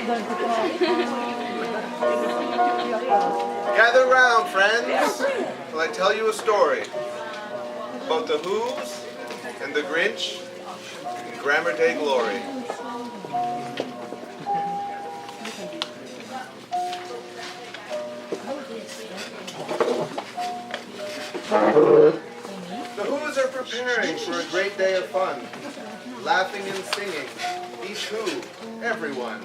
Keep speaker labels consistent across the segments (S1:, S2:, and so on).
S1: Gather round, friends, while I tell you a story about the Who's and the Grinch and Grammar Day glory. The Who's are preparing for a great day of fun, laughing and singing, each Who, everyone.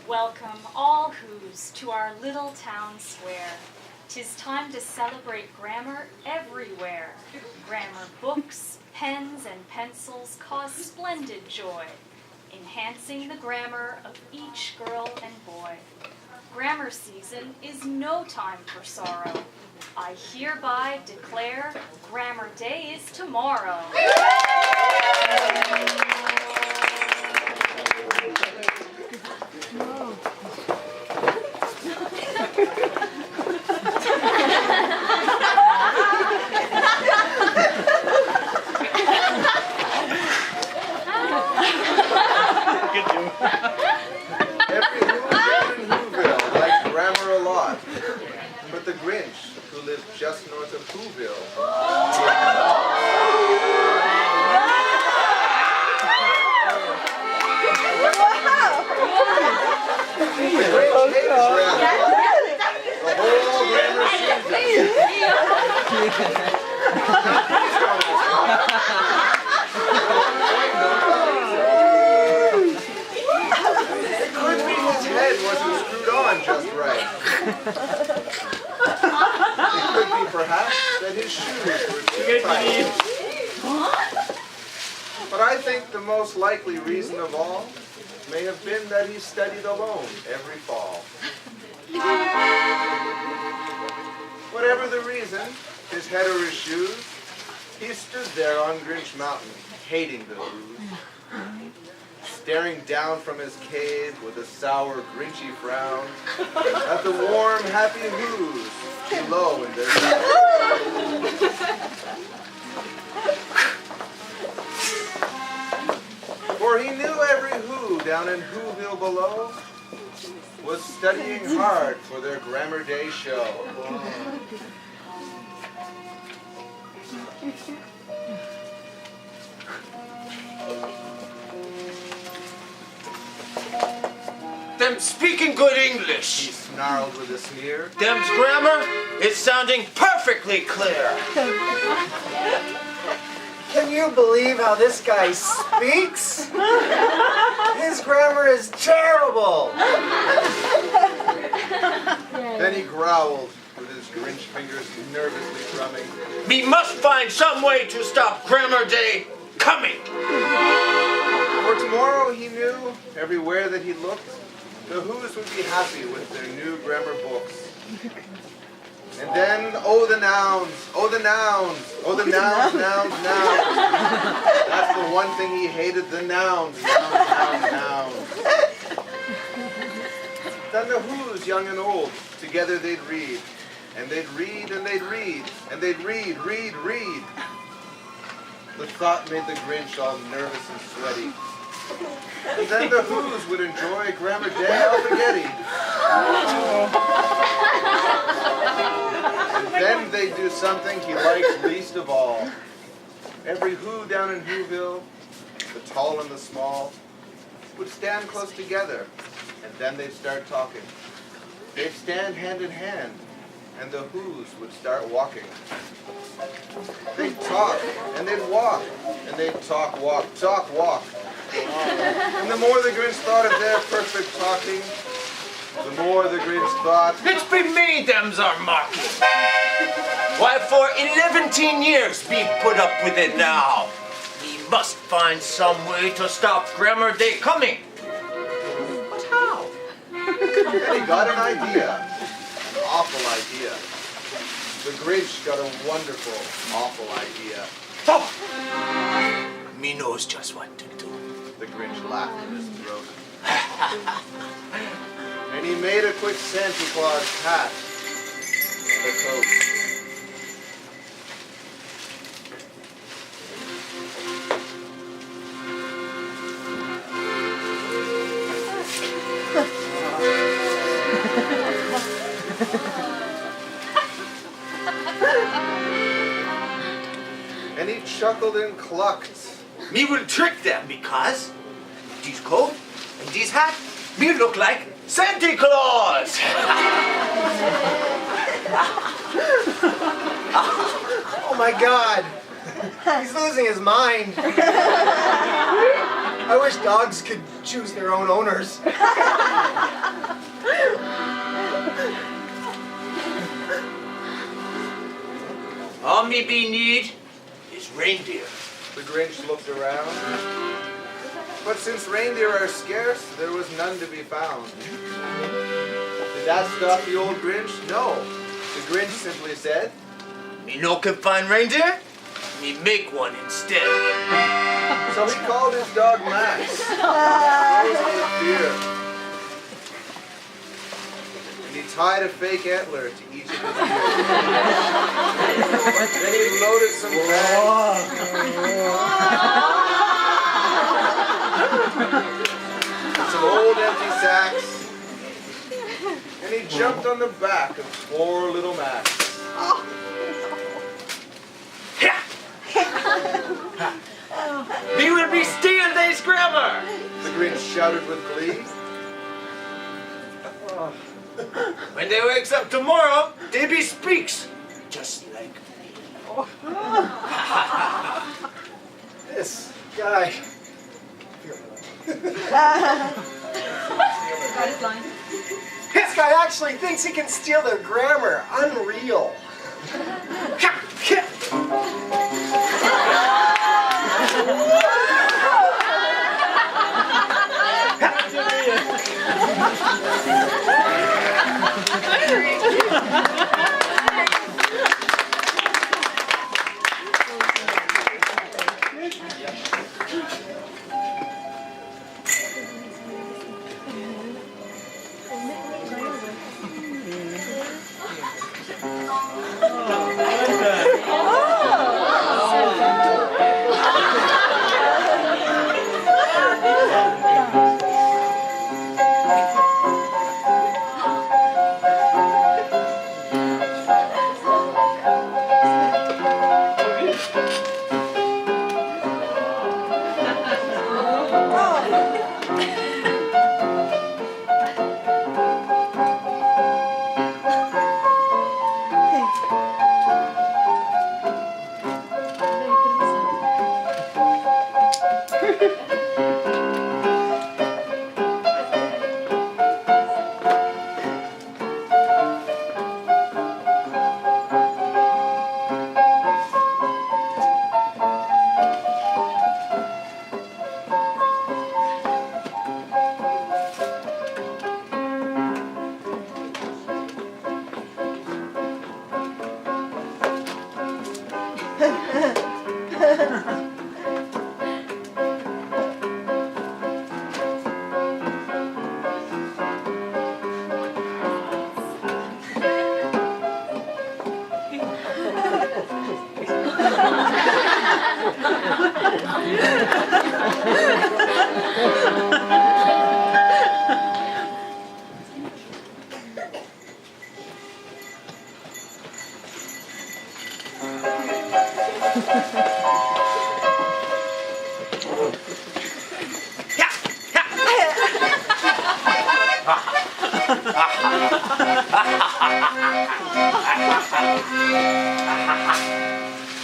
S2: Welcome, all Who's, to our little town square. 'Tis time to celebrate grammar everywhere. Grammar books, pens, and pencils cause splendid joy, enhancing the grammar of each girl and boy. Grammar season is no time for sorrow. I hereby declare Grammar Day is tomorrow.
S1: Every Who in Whoville likes grammar a lot, but the Grinch, who lives just north of Whoville, the Grinch hates grammar. The whole grammar It could be his head wasn't screwed on just right. It could be perhaps that his shoes were too tight. But I think the most likely reason of all may have been that he studied alone every fall. Whatever the reason, his head or his shoes, he stood there on Grinch Mountain, hating the Who's, staring down from his cave with a sour, Grinchy frown at the warm, happy Who's below in their town. For he knew every Who down in Whoville below was studying hard for their Grammar Day show.
S3: Them speaking good
S1: He
S3: English.
S1: snarled with a sneer.
S3: Them's grammar is sounding perfectly clear.
S4: Can you believe how this guy speaks? His grammar is terrible.
S1: Then he growled with his Grinch fingers nervously drumming.
S3: We must find some way to stop Grammar Day coming.
S1: For tomorrow, he knew, everywhere that he looked, the Who's would be happy with their new grammar books. And then, oh the nouns, oh the nouns, oh the nouns, nouns, nouns. That's the one thing he hated, the nouns, nouns, nouns, nouns. Then the Who's, young and old, together they'd read. And they'd read, and they'd read, and they'd read, read, read. The thought made the Grinch all nervous and sweaty. And then the Who's would enjoy Grammar Day Alphaghetti. And then they'd do something he liked least of all. Every Who down in Whoville, the tall and the small, would stand close together, and then they'd start talking. They'd stand hand in hand, and the Who's would start walking. They'd talk, and they'd walk, and they'd talk, walk. And the more the Grinch thought of their perfect talking, The more the Grinch thought,
S3: It's be me them's are mocking. Why, for 11 years be put up with it now. We must find some way to stop Grammar Day coming. But how?
S1: and he got an idea. An awful idea. The Grinch got a wonderful, awful idea.
S3: Oh, me knows just what to do.
S1: The Grinch laughed in his throat. And he made a quick Santa Claus hat and a coat. And he chuckled and clucked.
S3: Me will trick them because this coat and this hat, me look like Santa Claus.
S4: Oh my God! He's losing his mind. I wish dogs could choose their own owners.
S3: All me be need is reindeer.
S1: The Grinch looked around. But since reindeer are scarce, there was none to be found. Did that stop the old Grinch? No. The Grinch simply said,
S3: Me no can find reindeer, me make one instead.
S1: so he called his dog Max, frozen with fear. And he tied a fake antler to each of his ears. Then he loaded some bags. Some old empty sacks. And he jumped on the back of poor little Max.
S3: Me will be stealing this grammar.
S1: The Grinch shouted with glee.
S3: When they wakes up tomorrow, they be speaks, just like me.
S4: This guy. This guy actually thinks he can steal their grammar. Unreal.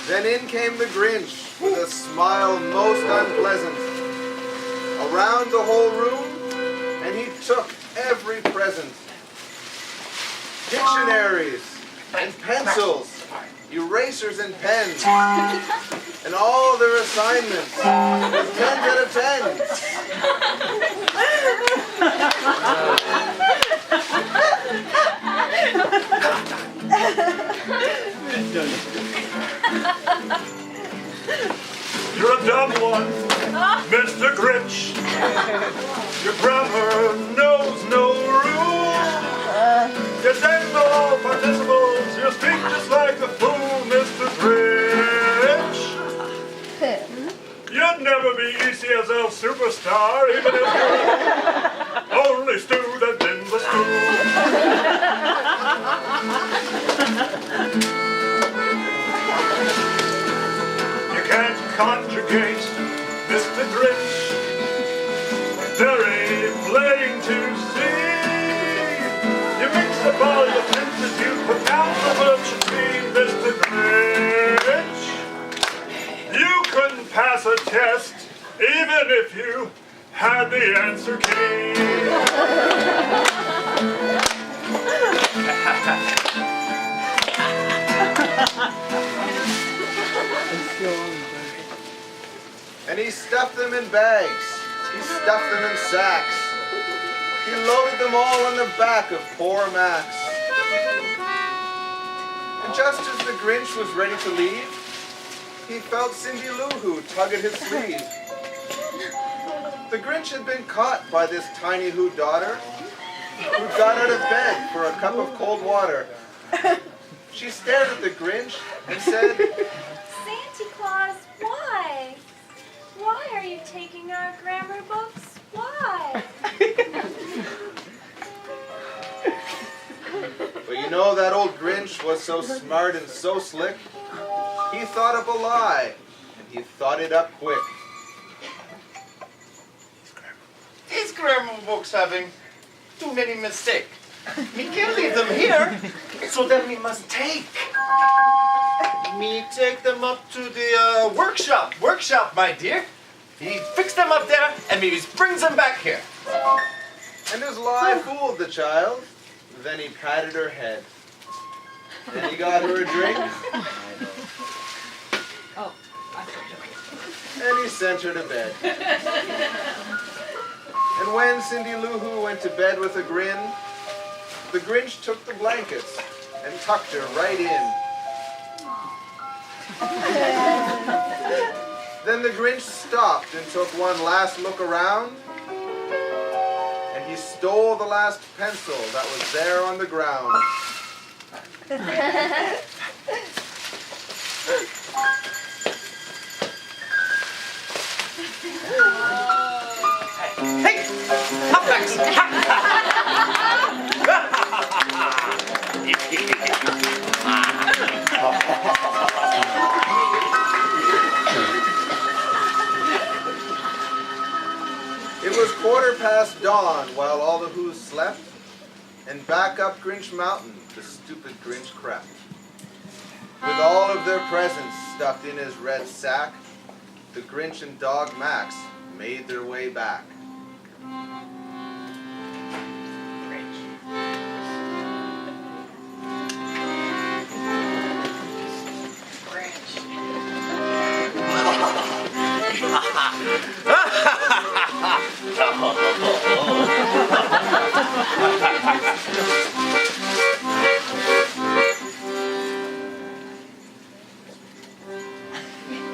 S1: Then in came the Grinch with a smile most unpleasant around the whole room, and he took every present dictionaries and pencils, erasers and pens, and all their assignments with 10 out of
S5: 10. You're a dumb one, Mr. Grinch. Your grammar knows no rules. You take no participles. You speak just like a fool, Mr. Grinch. You'd never be ECSL superstar, even if you're only student in the school. You can't conjugate, Mr. Grinch. Very plain to see. You mix up all your senses, you put down the merchant bean, Mr. Grinch. You couldn't pass a test, even if you had the answer key.10.
S1: And he stuffed them in bags. He stuffed them in sacks. He loaded them all on the back of poor Max. And just as the Grinch was ready to leave, he felt Cindy Lou Who tug at his sleeve. The Grinch had been caught by this tiny Who daughter, who got out of bed for a cup of cold water. She stared at the Grinch and said,
S6: Santa Claus, why? Why are you taking our grammar books? Why?
S1: But you know that old Grinch was so smart and so slick, he thought up a lie, and he thought it up quick.
S3: These grammar books having too many mistakes. Me can't leave them here, so then we must take. Me take them up to the workshop. Workshop, my dear. He fixed them up there, and me brings them back here.
S1: And his lie fooled the child. Then he patted her head. Then he got her a drink. And he sent her to bed. And when Cindy Lou Who went to bed with a grin, the Grinch took the blankets and tucked her right in. Then the Grinch stopped and took one last look around, and he stole the last pencil that was there on the ground.
S3: Hey! Hopbacks!
S1: It was 1/4 dawn while all the Who's slept, and back up Grinch Mountain the stupid Grinch crept. With all of their presents stuffed in his red sack, the Grinch and Dog Max made their way back.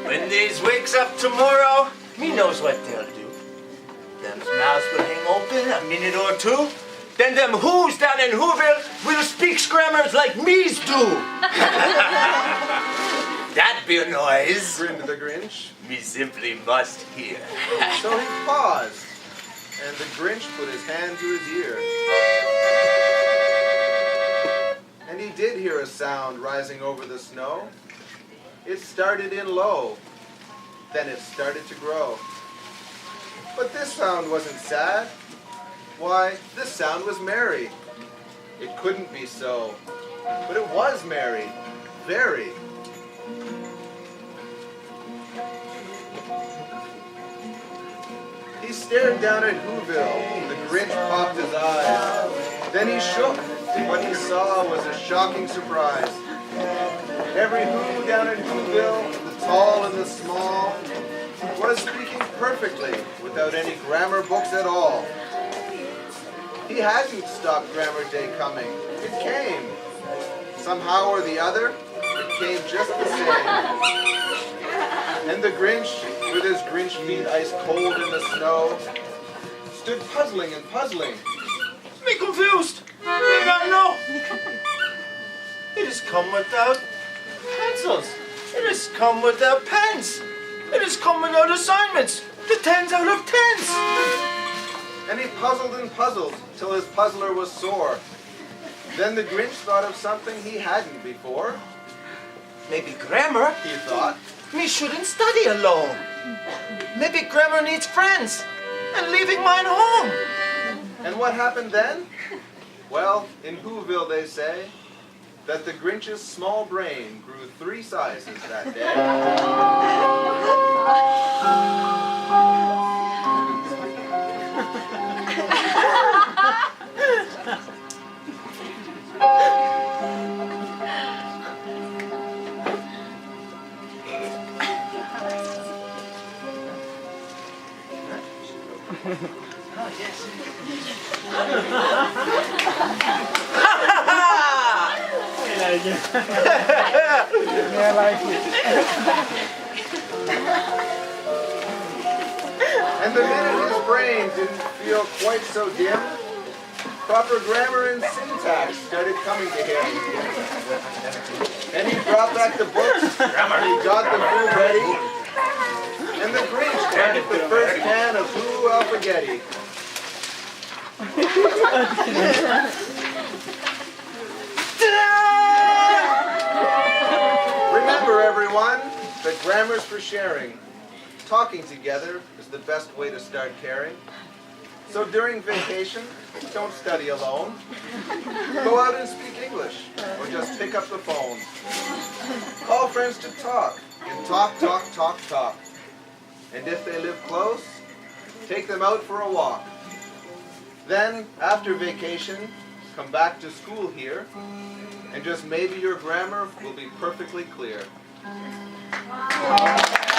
S3: When these wakes up tomorrow, me knows what they'll do. Them's mouths will hang open a minute or two. Then them Who's down in Whoville will speak grammars like me's do. That be a noise
S1: Grinned the Grinch.
S3: me simply must hear.
S1: So he paused, and the Grinch put his hand to his ear. And he did hear a sound rising over the snow. It started in low, then it started to grow. But this sound wasn't sad. Why, this sound was merry. It couldn't be so, but it was merry, very. He stared down at Whoville. The Grinch popped his eyes. Then he shook What he saw was a shocking surprise. Every who down in Whoville, the tall and the small, was speaking perfectly without any grammar books at all. He hadn't stopped grammar day coming. It came. Somehow or the other, it came just the same. And the Grinch, with his Grinch feet ice cold in the snow, stood puzzling and puzzling.
S3: Me confused. I don't know. It has come without pencils. It has come without pens. It has come without assignments. The 10s out of 10s.
S1: And he puzzled and puzzled till his puzzler was sore. Then the Grinch thought of something he hadn't before.
S3: Maybe grammar.
S1: He thought,
S3: Me shouldn't study alone. Maybe grammar needs friends. And leaving mine home.
S1: and what happened then? Well, in Whoville they say that the Grinch's small brain grew 3 sizes that day.
S4: Yeah, I like it.
S1: And the minute his brain didn't feel quite so dim, proper grammar and syntax started coming to him. And he brought back the books, he got the food ready, and the Grinch drank the first can of Alphaghetti. Remember, everyone, that grammar's for sharing. Talking together is the best way to start caring. So during vacation, don't study alone. Go out and speak English, or just pick up the phone. Call friends to talk, and talk, talk, talk, talk. And if they live close, take them out for a walk. Then, after vacation, come back to school here, and just maybe your grammar will be perfectly clear.
S6: Wow.